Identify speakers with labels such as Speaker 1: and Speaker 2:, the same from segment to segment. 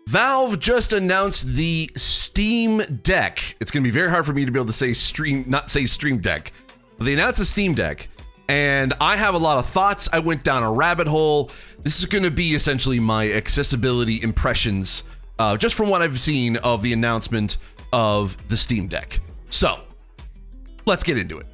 Speaker 1: Valve just announced the Steam Deck. It's going to be very hard for me to be able to say not say Stream Deck. But they announced the Steam Deck, and I have a lot of thoughts. I went down a rabbit hole. This is going to be essentially my accessibility impressions, just from what I've seen of the announcement of the Steam Deck. So, let's get into it.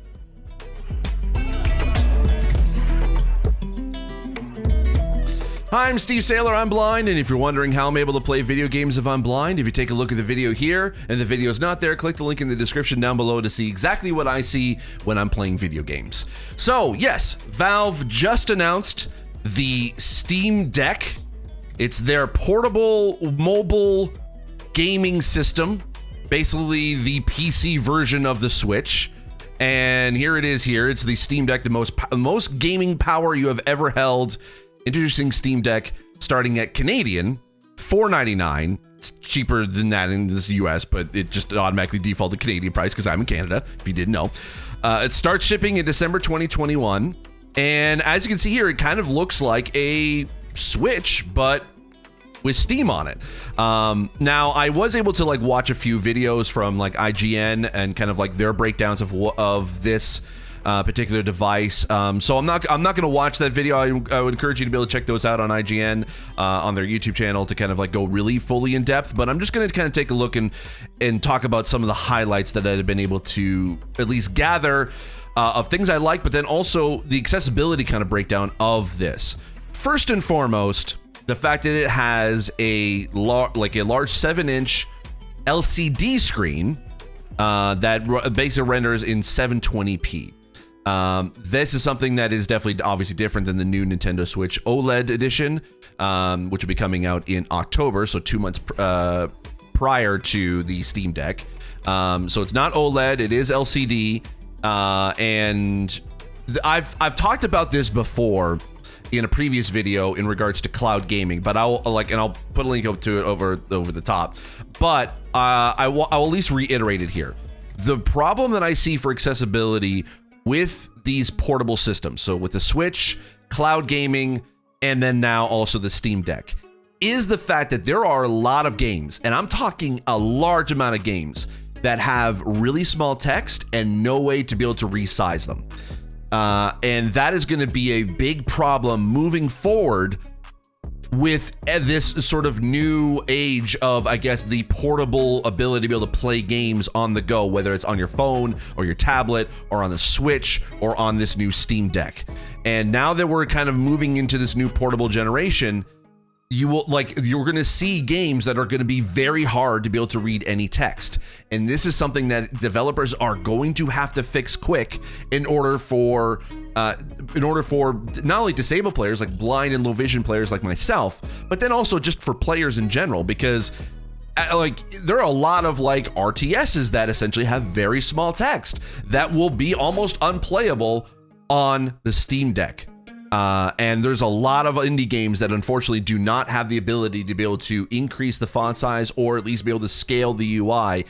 Speaker 1: Hi, I'm Steve Saylor, I'm blind, and if you're wondering how I'm able to play video games if I'm blind, if you take a look at the video here and the video's not there, click the link in the description down below to see exactly what I see when I'm playing video games. So, yes, Valve just announced the Steam Deck. It's their portable mobile gaming system, basically the PC version of the Switch. And here it is here. It's the Steam Deck, the most gaming power you have ever held. Introducing Steam Deck, starting at Canadian $4.99. It's cheaper than that in the US, but it just automatically defaulted Canadian price because I'm in Canada, if you didn't know. It starts shipping in December 2021. And as you can see here, it kind of looks like a Switch, but with Steam on it. Now, I was able to watch a few videos from IGN and kind of their breakdowns of this particular device. So I'm not going to watch that video. I would encourage you to be able to check those out on IGN on their YouTube channel to kind of go really fully in depth. But I'm just going to kind of take a look and talk about some of the highlights that I've been able to at least gather of things I like, but then also the accessibility kind of breakdown of this. First and foremost, the fact that it has a large 7-inch LCD screen that basically renders in 720p. This is something that is definitely obviously different than the new Nintendo Switch OLED edition, which will be coming out in October, so 2 months prior to the Steam Deck. So it's not OLED, it is LCD, and I've talked about this before in a previous video in regards to cloud gaming, but I'll put a link up to it over the top. But I will at least reiterate it here. The problem that I see for accessibility with these portable systems, so with the Switch, cloud gaming, and then now also the Steam Deck, is the fact that there are a lot of games, and I'm talking a large amount of games, that have really small text and no way to be able to resize them. And that is going to be a big problem moving forward with this sort of new age of, I guess, the portable ability to be able to play games on the go, whether it's on your phone or your tablet or on the Switch or on this new Steam Deck. And now that we're kind of moving into this new portable generation, you're going to see games that are going to be very hard to be able to read any text. And this is something that developers are going to have to fix quick in order for not only disabled players, like blind and low vision players like myself, but then also just for players in general, because there are a lot of RTSs that essentially have very small text that will be almost unplayable on the Steam Deck. And there's a lot of indie games that unfortunately do not have the ability to be able to increase the font size or at least be able to scale the UI.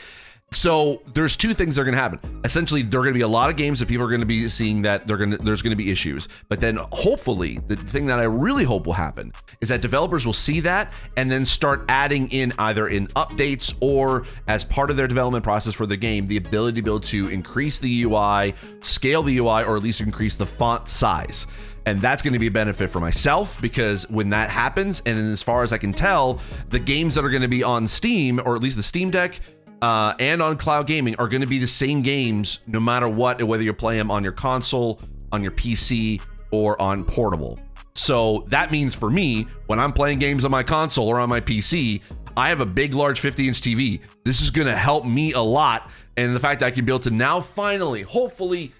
Speaker 1: So there's two things that are going to happen. Essentially, there are going to be a lot of games that people are going to be seeing that there's going to be issues. But then hopefully, the thing that I really hope will happen is that developers will see that and then start adding in either in updates or as part of their development process for the game, the ability to be able to increase the UI, scale the UI, or at least increase the font size. And that's going to be a benefit for myself, because when that happens, and as far as I can tell, the games that are going to be on Steam, or at least the Steam Deck, and on cloud gaming are going to be the same games no matter what, whether you play them on your console, on your PC, or on portable. So that means for me, when I'm playing games on my console or on my PC, I have a big, large 50-inch TV. This is going to help me a lot. And the fact that I can be able to now finally, hopefully,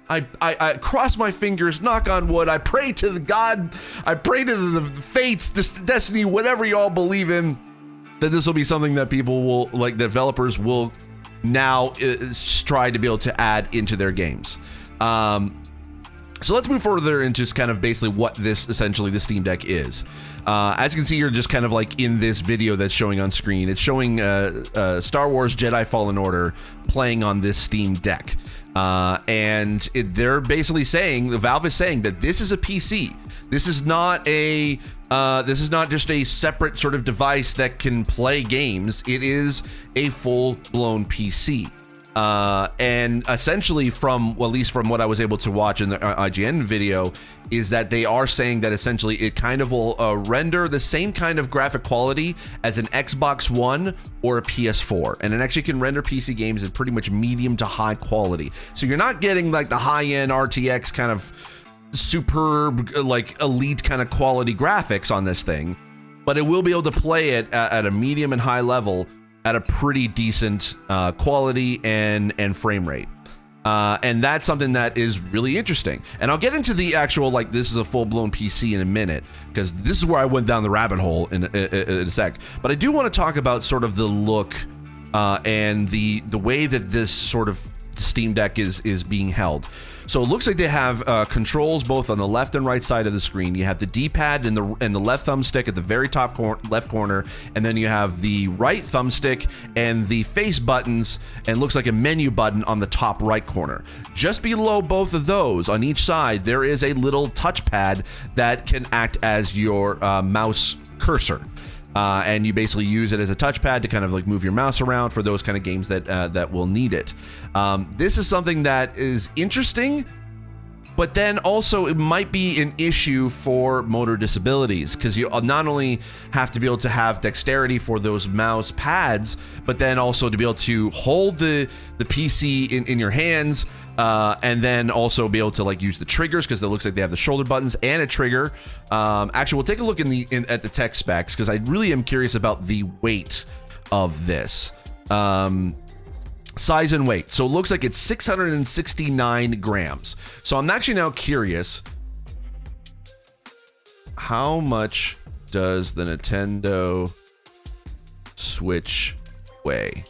Speaker 1: I cross my fingers, knock on wood, I pray to the God, I pray to the fates, this destiny, whatever y'all believe in, that this will be something that people will, developers will now try to be able to add into their games. So let's move further into just kind of basically what this, essentially, the Steam Deck is. As you can see here, just kind of in this video that's showing on screen, it's showing Star Wars Jedi Fallen Order playing on this Steam Deck. They're basically saying, the Valve is saying that this is a PC. This is not a This is not just a separate sort of device that can play games. It is a full-blown PC. And essentially from, well, at least from what I was able to watch in the IGN video, is that they are saying that essentially it kind of will render the same kind of graphic quality as an Xbox One or a PS4. And it actually can render PC games at pretty much medium to high quality. So you're not getting like the high-end RTX kind of superb, like elite kind of quality graphics on this thing, but it will be able to play it at a medium and high level at a pretty decent quality and frame rate. And that's something that is really interesting. And I'll get into the actual, like, this is a full-blown PC in a minute, because this is where I went down the rabbit hole in a sec. But I do want to talk about sort of the look and the way that this sort of Steam Deck is being held. So it looks like they have controls both on the left and right side of the screen. You have the D-pad and the left thumbstick at the very top left corner, and then you have the right thumbstick and the face buttons, and looks like a menu button on the top right corner. Just below both of those, on each side, there is a little touchpad that can act as your mouse cursor. And you basically use it as a touchpad to kind of like move your mouse around for those kind of games that will need it. This is something that is interesting, but then also it might be an issue for motor disabilities, because you not only have to be able to have dexterity for those mouse pads, but then also to be able to hold the PC in your hands, and then also be able to like use the triggers, because it looks like they have the shoulder buttons and a trigger. Actually, we'll take a look at the tech specs, because I really am curious about the weight of this. Size and weight. So it looks like it's 669 grams. So I'm actually now curious, how much does the Nintendo Switch weigh?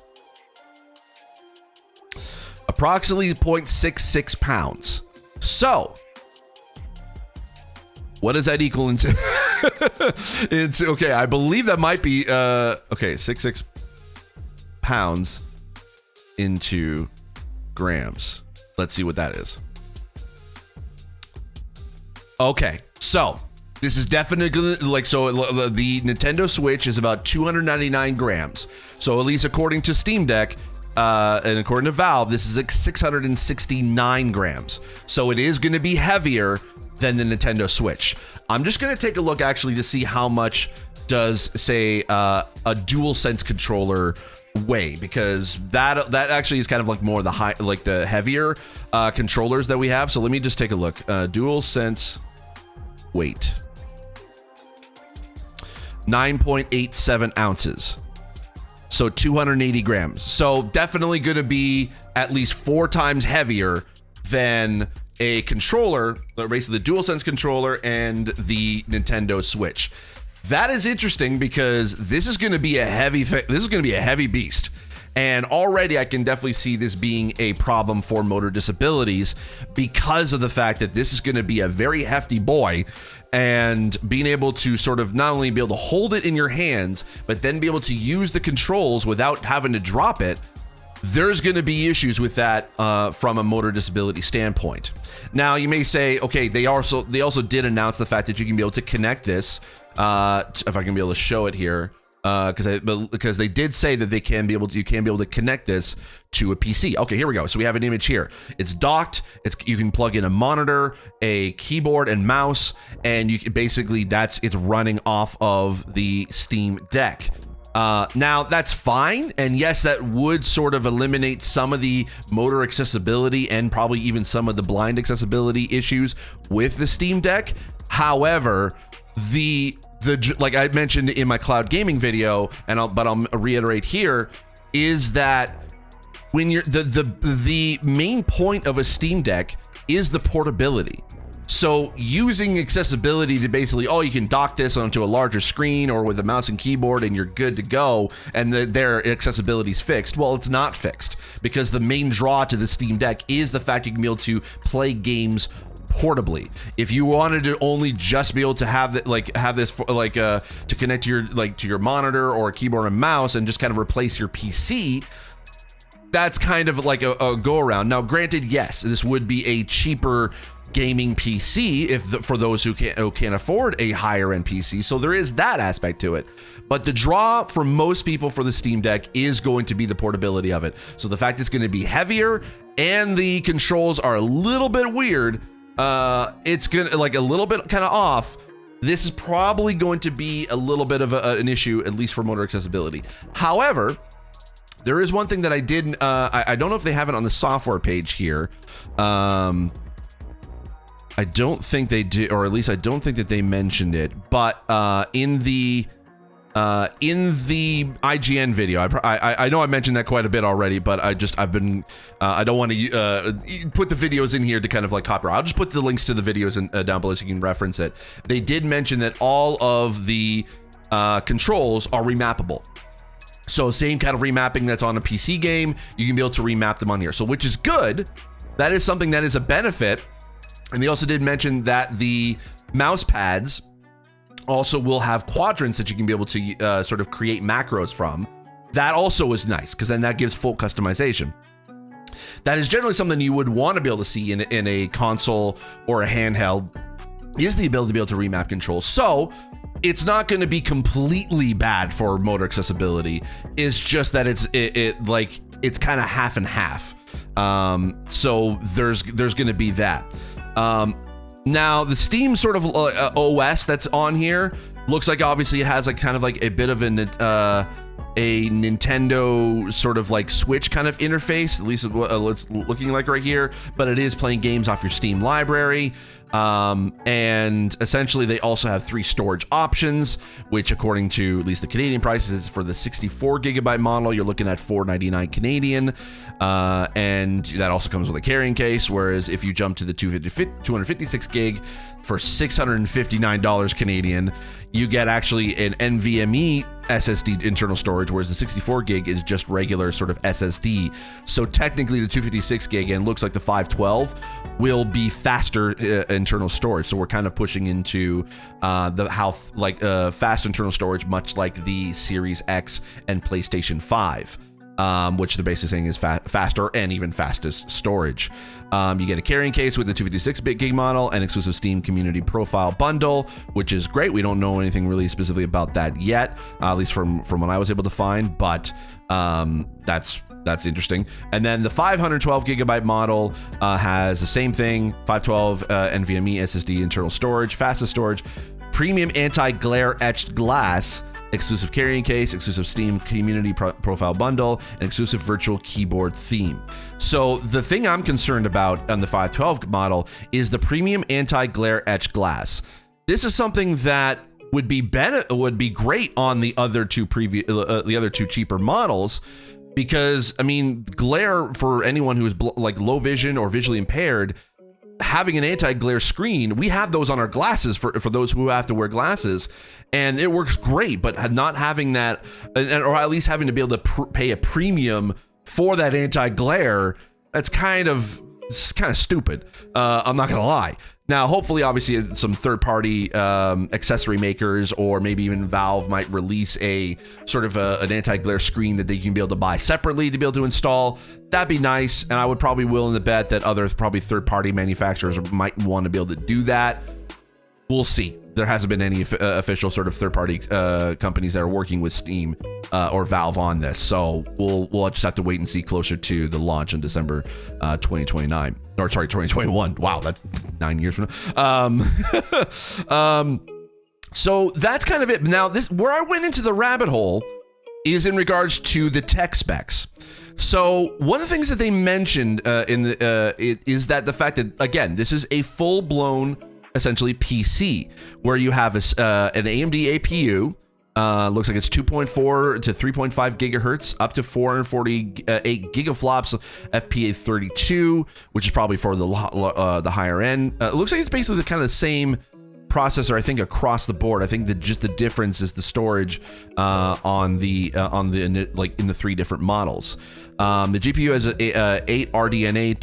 Speaker 1: Approximately 0.66 pounds. So what does that equal into? It's okay. I believe that might be okay. 66 pounds into grams. Let's see what that is. Okay, so this is definitely like, so the Nintendo Switch is about 299 grams. So at least according to Steam Deck, and according to Valve, this is like 669 grams. So it is going to be heavier than the Nintendo Switch. I'm just going to take a look actually to see how much does, say, a DualSense controller weigh, because that actually is kind of like more the high, like the heavier controllers that we have. So let me just take a look. DualSense weight, 9.87 ounces. So 280 grams. So definitely going to be at least 4 times heavier than a controller, basically the DualSense controller and the Nintendo Switch. That is interesting, because this is going to be a heavy beast. And already I can definitely see this being a problem for motor disabilities, because of the fact that this is going to be a very hefty boy, and being able to sort of not only be able to hold it in your hands, but then be able to use the controls without having to drop it. There's going to be issues with that from a motor disability standpoint. Now you may say, okay, they also did announce the fact that you can be able to connect this. If I can be able to show it here, because they did say that you can be able to connect this to a PC. Okay, here we go. So we have an image here. It's docked. You can plug in a monitor, a keyboard and mouse, and you can basically it's running off of the Steam Deck. Now that's fine, and yes, that would sort of eliminate some of the motor accessibility and probably even some of the blind accessibility issues with the Steam Deck. However, the like I mentioned in my cloud gaming video, but I'll reiterate here, is that when you're the main point of a Steam Deck is the portability. So using accessibility to basically, you can dock this onto a larger screen or with a mouse and keyboard and you're good to go, and their accessibility is fixed. Well, it's not fixed, because the main draw to the Steam Deck is the fact you can be able to play games portably. If you wanted to only just be able to have this to connect to your monitor or keyboard and mouse and just kind of replace your PC, that's kind of like a go around. Now, granted, yes, this would be a cheaper gaming PC for those who can't afford a higher end PC. So there is that aspect to it. But the draw for most people for the Steam Deck is going to be the portability of it. So the fact it's going to be heavier and the controls are a little bit weird, it's gonna like a little bit kind of off. This is probably going to be a little bit of an issue, at least for motor accessibility. However, there is one thing that I didn't, I don't know if they have it on the software page here. I don't think they did, or at least I don't think that they mentioned it. But in the IGN video, I know I mentioned that quite a bit already, but I don't want to put the videos in here to kind of like copyright. I'll just put the links to the videos down below so you can reference it. They did mention that all of the controls are remappable. So same kind of remapping that's on a PC game, you can be able to remap them on here. So which is good. That is something that is a benefit. And they also did mention that the mouse pads also will have quadrants that you can be able to sort of create macros from. That also is nice because then that gives full customization. That is generally something you would want to be able to see in a console or a handheld, is the ability to be able to remap controls. So it's not going to be completely bad for motor accessibility. It's just that it's kind of half and half. So there's going to be that. Now the Steam sort of OS that's on here looks like obviously it has like kind of like a bit of a Nintendo sort of like Switch kind of interface, at least it's looking like right here, but it is playing games off your Steam library. And essentially they also have 3 storage options, which according to at least the Canadian prices for the 64 gigabyte model, you're looking at $499 Canadian. And that also comes with a carrying case. Whereas if you jump to the 256 gig for $659 Canadian, you get actually an NVMe SSD internal storage, whereas the 64 gig is just regular sort of SSD. So technically the 256 gig and looks like the 512 will be faster internal storage. So we're kind of pushing into fast internal storage, much like the Series X and PlayStation 5. Which they're basically saying is faster and even fastest storage. You get a carrying case with the 256 gig model and exclusive Steam community profile bundle, which is great. We don't know anything really specifically about that yet, at least from what I was able to find, but that's interesting. And then the 512 gigabyte model has the same thing, 512 NVMe SSD internal storage, fastest storage, premium anti-glare etched glass, exclusive carrying case, exclusive Steam community profile bundle, and exclusive virtual keyboard theme. So the thing I'm concerned about on the 512 model is the premium anti-glare etched glass. This is something that would be great on the other two cheaper models, because I mean, glare for anyone who is like low vision or visually impaired, having an anti-glare screen, we have those on our glasses for those who have to wear glasses, and it works great. But not having that, or at least having to be able to pay a premium for that anti-glare, it's kind of stupid. I'm not gonna lie. Now, hopefully, obviously, some third-party accessory makers or maybe even Valve might release a sort of an anti-glare screen that they can be able to buy separately to be able to install. That'd be nice, and I would probably willing to bet that other probably third-party manufacturers might want to be able to do that. We'll see. There hasn't been any official sort of third-party companies that are working with Steam or Valve on this, so we'll just have to wait and see closer to the launch in December 2029. Or sorry, 2021. Wow, that's 9 years from now. So that's kind of it. Now, where I went into the rabbit hole is in regards to the tech specs. So one of the things that they mentioned is that the fact that, again, this is a full-blown, essentially PC, where you have an AMD APU. Looks like it's 2.4 to 3.5 gigahertz, up to 448 gigaflops, FPA32, which is probably for the higher end. It looks like it's basically kind of the same processor, I think, across the board. I think that just the difference is the storage in the 3 different models. The GPU has 8 RDNA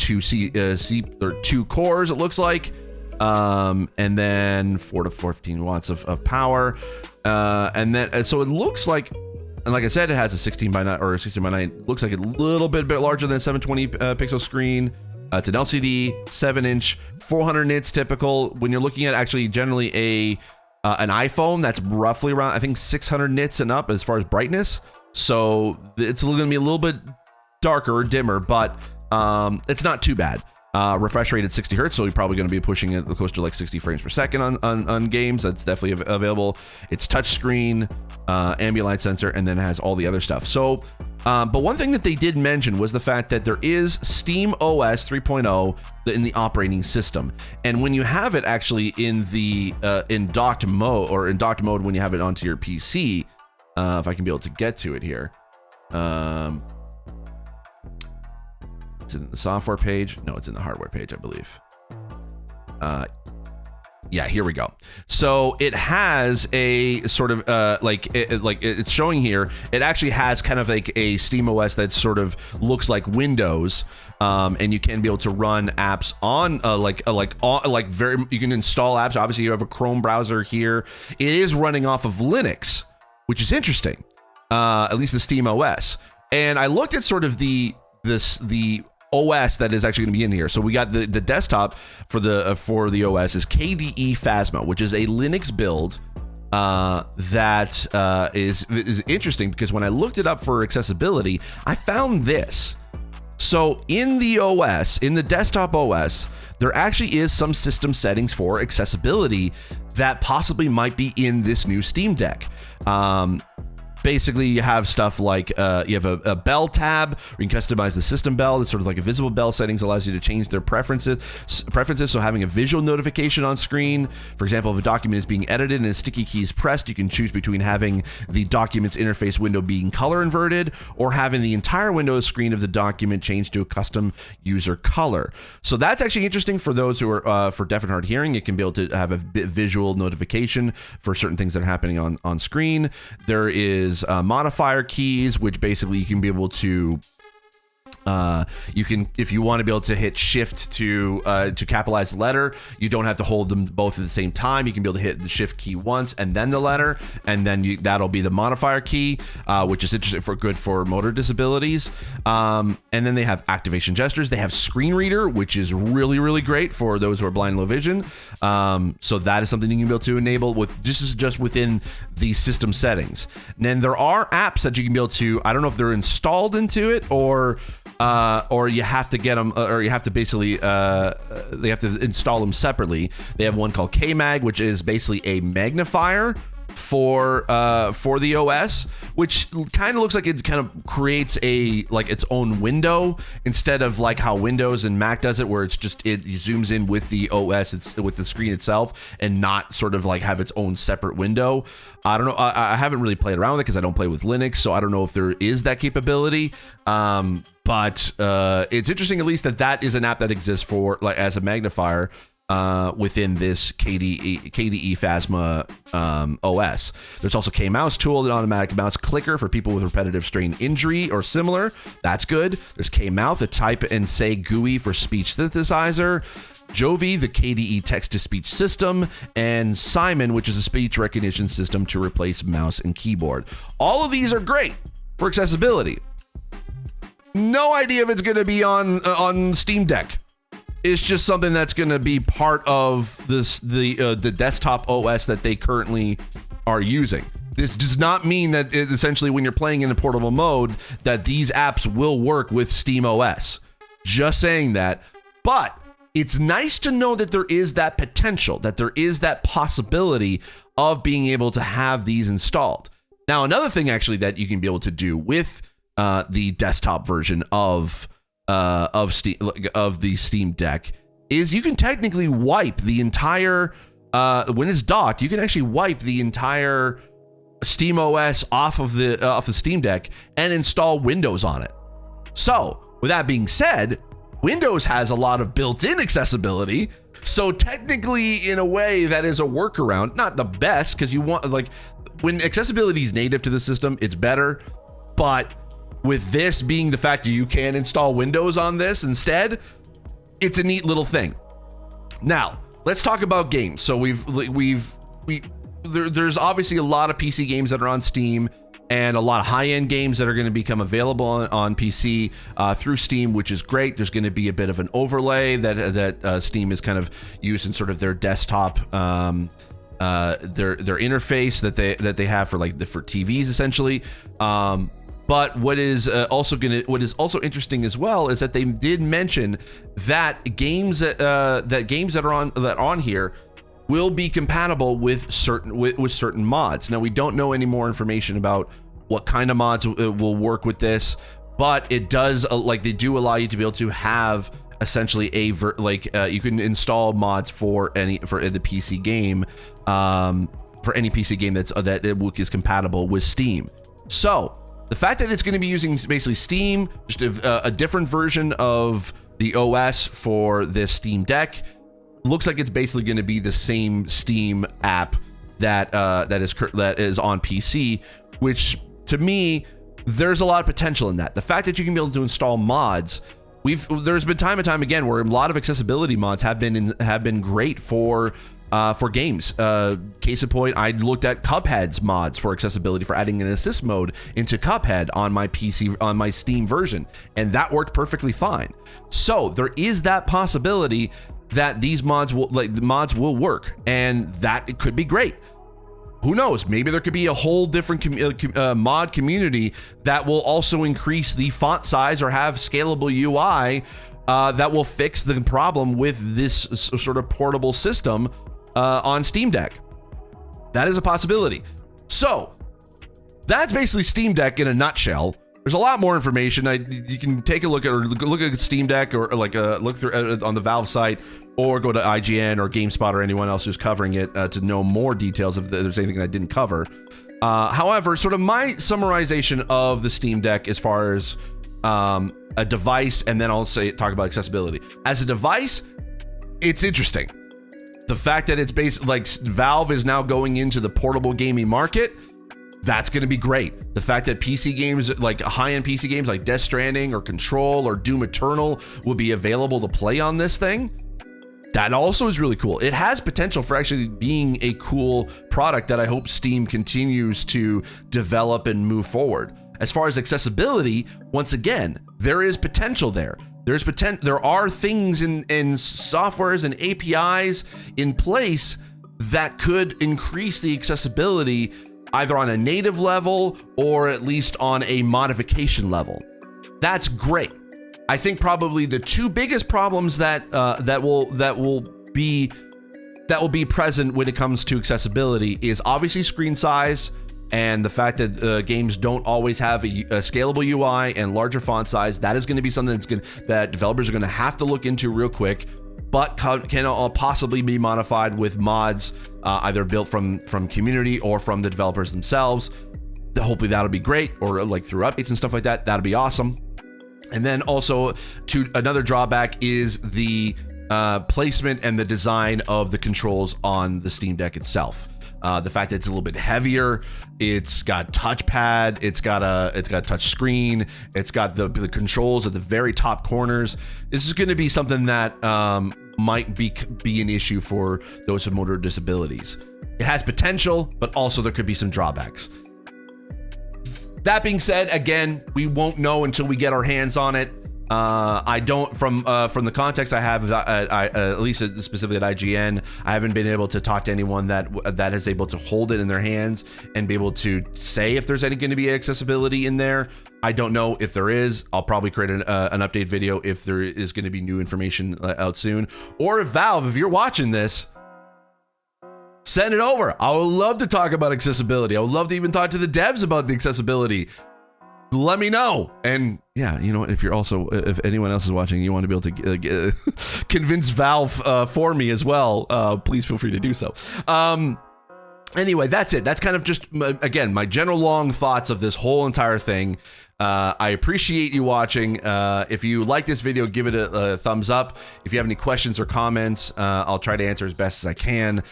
Speaker 1: 2 cores, it looks like. And then 4 to 14 watts of power. And then, so it looks like And like I said, it has a 16 by 9 or 16 by 9. Looks like a little bit larger than a 720 pixel screen. It's an LCD, 7-inch, 400 nits typical. When you're looking at actually generally an iPhone, that's roughly around, I think, 600 nits and up as far as brightness. So it's going to be a little bit darker or dimmer, but it's not too bad. Refresh rate at 60 hertz, so you're probably going to be pushing it close to like 60 frames per second on games. That's definitely available. It's touchscreen, ambient light sensor, and then it has all the other stuff. So, but one thing that they did mention was the fact that there is Steam OS 3.0 in the operating system, and when you have it actually in the in docked mode when you have it onto your PC, if I can be able to get to it here. It's in the software page. No, it's in the hardware page, I believe. Yeah, here we go. So it has a sort of it's showing here. It actually has kind of like a SteamOS that sort of looks like Windows, and you can be able to run apps on you can install apps. Obviously, you have a Chrome browser here. It is running off of Linux, which is interesting. At least the SteamOS. And I looked at sort of the OS that is actually going to be in here. So we got the desktop for the OS is KDE Phasma, which is a Linux build that is interesting because when I looked it up for accessibility, I found this. So in the OS, in the desktop OS, there actually is some system settings for accessibility that possibly might be in this new Steam Deck. Basically, you have stuff like you have a bell tab where you can customize the system bell. It's sort of like a visible bell settings, allows you to change their preferences. So having a visual notification on screen, for example, if a document is being edited and a sticky key is pressed, you can choose between having the document's interface window being color inverted or having the entire Windows screen of the document changed to a custom user color. So that's actually interesting for those who are for deaf and hard hearing. It can be able to have a visual notification for certain things that are happening on screen. There is modifier keys, which basically you can be able to you can, if you want to be able to hit shift to capitalize the letter, you don't have to hold them both at the same time. You can be able to hit the shift key once and then the letter, and then that'll be the modifier key, which is interesting good for motor disabilities. And then they have activation gestures. They have screen reader, which is really, really great for those who are blind and low vision. So that is something you can be able to enable with just within the system settings. And then there are apps that you can be able to, I don't know if they're installed into it or you have to get them, or you have to basically, they have to install them separately. They have one called KMag, which is basically a magnifier for the OS, which kind of looks like it kind of creates its own window instead of like how Windows and Mac does it, where it zooms in with the OS, it's with the screen itself, and not sort of like have its own separate window. I don't know. I haven't really played around with it because I don't play with Linux, so I don't know if there is that capability. But it's interesting, at least, that is an app that exists for as a magnifier within this KDE Phasma OS. There's also K-Mouse tool, an automatic mouse clicker for people with repetitive strain injury or similar. That's good. There's K-Mouth, a type and say GUI for speech synthesizer. Jovi, the KDE text-to-speech system, and Simon, which is a speech recognition system to replace mouse and keyboard. All of these are great for accessibility. No idea if it's going to be on Steam Deck. It's just something that's going to be part of the desktop OS that they currently are using. This does not mean that essentially when you're playing in a portable mode that these apps will work with Steam OS. Just saying that. But it's nice to know that there is that potential, that there is that possibility of being able to have these installed. Now, another thing actually that you can be able to do with the desktop version of the Steam Deck is you can technically wipe the entire when it's docked. You can actually wipe the entire Steam OS off of the Steam Deck and install Windows on it. So, with that being said, Windows has a lot of built-in accessibility. So technically, in a way, that is a workaround. Not the best, because you want, like, when accessibility is native to the system, it's better. But with this being the fact that you can install Windows on this instead, it's a neat little thing. Now, let's talk about games. So there's obviously a lot of PC games that are on Steam. and a lot of high-end games that are going to become available on PC through Steam, which is great. There's going to be a bit of an overlay that Steam is kind of used in sort of their desktop, their interface that they have for for TVs essentially. But what is also interesting as well is that they did mention that games that are on here will be compatible with certain mods. Now, we don't know any more information about what kind of mods will work with this, but it does they do allow you to be able to have essentially you can install mods for the PC game, for any PC game that is compatible with Steam. So the fact that it's going to be using basically Steam, just a different version of the OS for this Steam Deck, looks like it's basically going to be the same Steam app that is on PC, which to me, there's a lot of potential in that. The fact that you can be able to install mods, there's been time and time again where a lot of accessibility mods have been great for games. Case in point, I looked at Cuphead's mods for accessibility, for adding an assist mode into Cuphead on my PC, on my Steam version, and that worked perfectly fine. So there is that possibility that these mods will work, and that it could be great. Who knows? Maybe there could be a whole different mod community that will also increase the font size or have scalable UI that will fix the problem with this sort of portable system on Steam Deck. That is a possibility. So that's basically Steam Deck in a nutshell. There's a lot more information. You can take a look at Steam Deck, or look through on the Valve site, or go to IGN or GameSpot or anyone else who's covering it to know more details if there's anything that I didn't cover. However, sort of my summarization of the Steam Deck as far as a device, and then I'll talk about accessibility. As a device, it's interesting. The fact that it's Valve is now going into the portable gaming market, that's going to be great. The fact that PC games, like high-end PC games like Death Stranding or Control or Doom Eternal, will be available to play on this thing, that also is really cool. It has potential for actually being a cool product that I hope Steam continues to develop and move forward. As far as accessibility, once again, there is potential there. There are things in softwares and APIs in place that could increase the accessibility either on a native level or at least on a modification level. That's great. I think probably the two biggest problems that will be present when it comes to accessibility is obviously screen size, and the fact that games don't always have a scalable UI and larger font size. That is going to be something that developers are going to have to look into real quick, but can all possibly be modified with mods, either built from community or from the developers themselves. Hopefully that'll be great, or through updates and stuff like that. That'll be awesome. And then also, another drawback is the placement and the design of the controls on the Steam Deck itself. The fact that it's a little bit heavier, it's got touchpad, it's got touch screen, it's got the controls at the very top corners. This is going to be something that might be an issue for those with motor disabilities. It has potential, but also there could be some drawbacks. That being said, again, we won't know until we get our hands on it. I don't, from the context I have, at least specifically at IGN, I haven't been able to talk to anyone that is able to hold it in their hands and be able to say if there's going to be accessibility in there. I don't know if there is. I'll probably create an update video if there is going to be new information out soon. Or if Valve, if you're watching this, send it over. I would love to talk about accessibility. I would love to even talk to the devs about the accessibility. Let me know. And yeah, you know what, if anyone else is watching, you want to be able to convince Valve for me as well, please feel free to do so. Anyway, that's it. That's kind of just, again, my general long thoughts of this whole entire thing. I appreciate you watching. If you like this video, give it a thumbs up. If you have any questions or comments, I'll try to answer as best as I can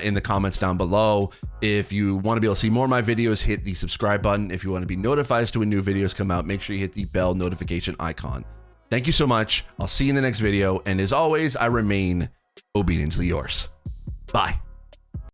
Speaker 1: in the comments down below. If you want to be able to see more of my videos, hit the subscribe button. If you want to be notified as to when new videos come out, make sure you hit the bell notification icon. Thank you so much. I'll see you in the next video. And as always, I remain obediently yours. Bye.